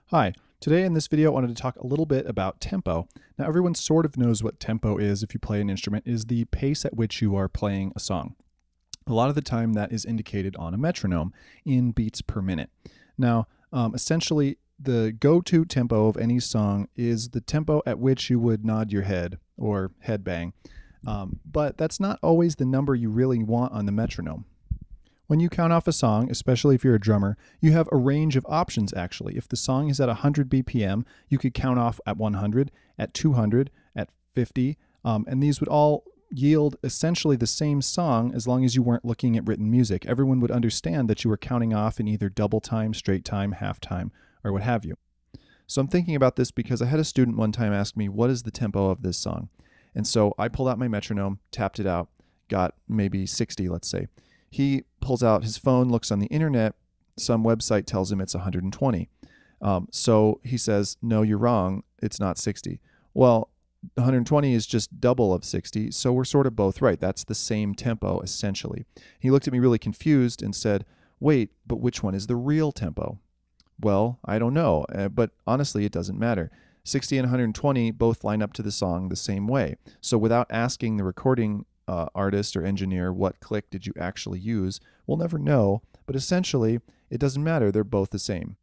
Hi, today in this video I wanted to talk a little bit about tempo. Now everyone sort of knows what tempo is if you play an instrument, is the pace at which you are playing a song. A lot of the time that is indicated on a metronome in beats per minute. Now essentially the go-to tempo of any song is the tempo at which you would nod your head or head bang. But that's not always the number you really want on the metronome. When you count off a song, especially if you're a drummer, you have a range of options actually. If the song is at 100 BPM, you could count off at 100, at 200, at 50, and these would all yield essentially the same song as long as you weren't looking at written music. Everyone would understand that you were counting off in either double time, straight time, half time, or what have you. So I'm thinking about this because I had a student one time ask me, what is the tempo of this song? And so I pulled out my metronome, tapped it out, got maybe 60, let's say. He pulls out his phone, looks on the internet, some website tells him it's 120. So he says, no, you're wrong, it's not 60. Well, 120 is just double of 60, so we're sort of both right. That's the same tempo, essentially. He looked at me really confused and said, wait, but which one is the real tempo? Well, I don't know, but honestly, it doesn't matter. 60 and 120 both line up to the song the same way. So without asking the recording artist or engineer what click did you actually use, we'll never know, but essentially it doesn't matter, they're both the same.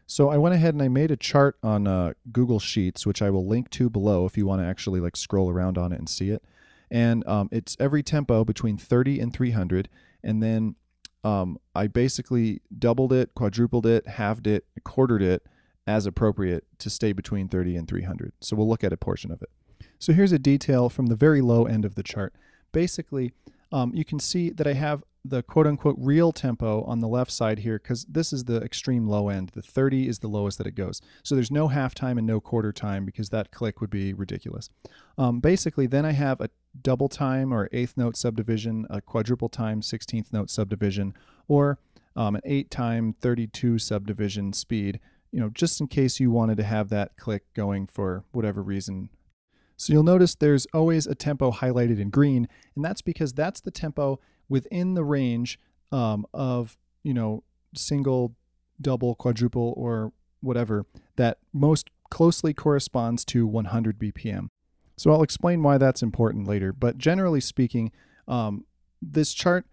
So I went ahead and I made a chart on Google Sheets, which I will link to below if you want to actually like scroll around on it and see it. And it's every tempo between 30 and 300, and then I basically doubled it, quadrupled it, halved it, quartered it as appropriate to stay between 30 and 300. So we'll look at a portion of it. So here's a detail from the very low end of the chart. Basically, you can see that I have the quote-unquote real tempo on the left side here because this is the extreme low end. The 30 is the lowest that it goes. So there's no halftime and no quarter time because that click would be ridiculous. Basically, then I have a double time or eighth note subdivision, a quadruple time 16th note subdivision, or an 8 time 32 subdivision speed, just in case you wanted to have that click going for whatever reason. So you'll notice there's always a tempo highlighted in green, and that's because that's the tempo within the range of, single, double, quadruple, or whatever that most closely corresponds to 100 BPM. So I'll explain why that's important later, but generally speaking, this chart,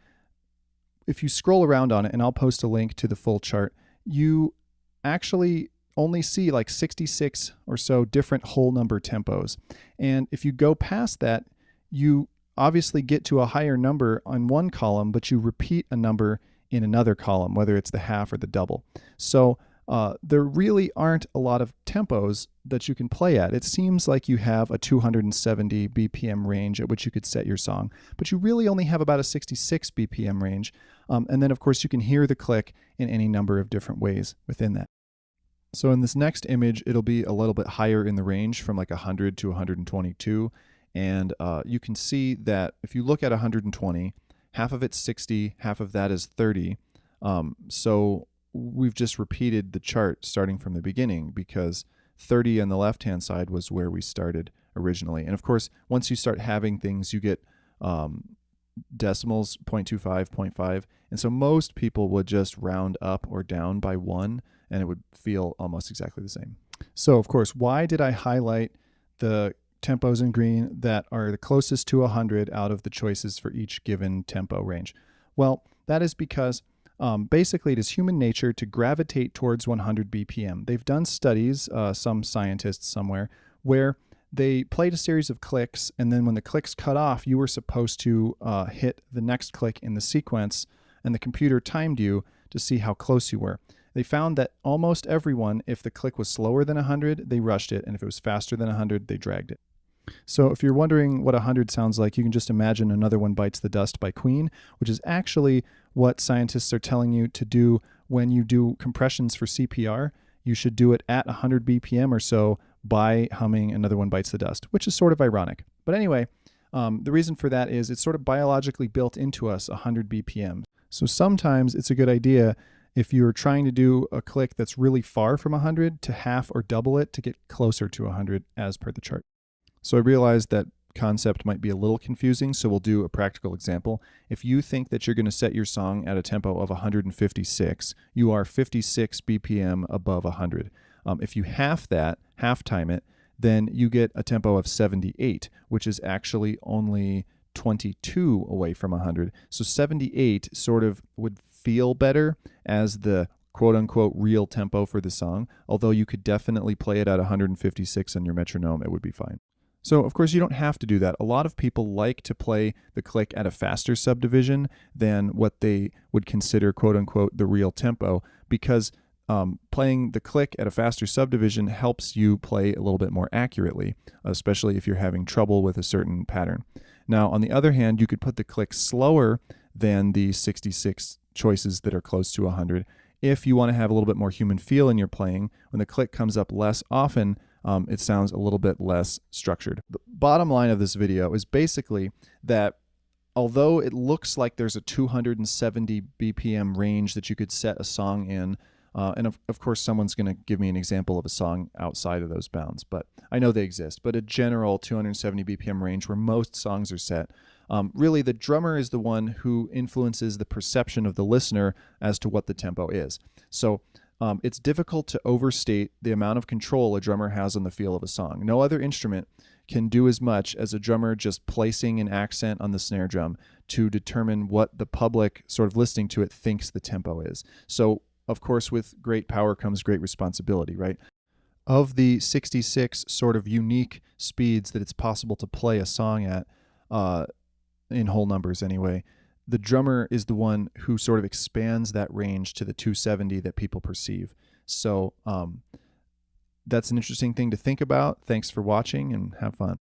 if you scroll around on it, and I'll post a link to the full chart, you actually only see like 66 or so different whole number tempos. And if you go past that, you obviously get to a higher number on one column, but you repeat a number in another column, whether it's the half or the double. So there really aren't a lot of tempos that you can play at. It seems like you have a 270 BPM range at which you could set your song, but you really only have about a 66 BPM range. And then of course you can hear the click in any number of different ways within that. So in this next image, it'll be a little bit higher in the range from like 100 to 122. And you can see that if you look at 120, half of it's 60, half of that is 30. So we've just repeated the chart starting from the beginning because 30 on the left-hand side was where we started originally. And of course, once you start having things, you get decimals, 0.25, 0.5. And so most people would just round up or down by 1, and it would feel almost exactly the same. So of course, why did I highlight the tempos in green that are the closest to 100 out of the choices for each given tempo range? Well, that is because basically it is human nature to gravitate towards 100 BPM. They've done studies, some scientists somewhere, where they played a series of clicks, and then when the clicks cut off, you were supposed to hit the next click in the sequence, and the computer timed you to see how close you were. They found that almost everyone, if the click was slower than 100, they rushed it, and if it was faster than 100, they dragged it. So if you're wondering what 100 sounds like, you can just imagine Another One Bites the Dust by Queen, which is actually what scientists are telling you to do when you do compressions for CPR. You should do it at 100 BPM or so by humming Another One Bites the Dust, which is sort of ironic. But anyway, the reason for that is it's sort of biologically built into us, 100 BPM. So sometimes it's a good idea if you're trying to do a click that's really far from 100 to half or double it to get closer to 100 as per the chart. So I realized that concept might be a little confusing, so we'll do a practical example. If you think that you're going to set your song at a tempo of 156, you are 56 BPM above 100. If you half time it, then you get a tempo of 78, which is actually only 22 away from 100. So 78 sort of would feel better as the quote-unquote real tempo for the song, although you could definitely play it at 156 on your metronome, it would be fine. So, of course, you don't have to do that. A lot of people like to play the click at a faster subdivision than what they would consider quote-unquote the real tempo, because playing the click at a faster subdivision helps you play a little bit more accurately, especially if you're having trouble with a certain pattern. Now, on the other hand, you could put the click slower than the 66 choices that are close to 100. If you want to have a little bit more human feel in your playing, when the click comes up less often, it sounds a little bit less structured. The bottom line of this video is basically that although it looks like there's a 270 BPM range that you could set a song in, and of course someone's going to give me an example of a song outside of those bounds, but I know they exist, but a general 270 BPM range where most songs are set. Really, the drummer is the one who influences the perception of the listener as to what the tempo is. So it's difficult to overstate the amount of control a drummer has on the feel of a song. No other instrument can do as much as a drummer just placing an accent on the snare drum to determine what the public sort of listening to it thinks the tempo is. So, of course, with great power comes great responsibility, right? Of the 66 sort of unique speeds that it's possible to play a song at, in whole numbers anyway, the drummer is the one who sort of expands that range to the 270 that people perceive. So that's an interesting thing to think about. Thanks for watching and have fun.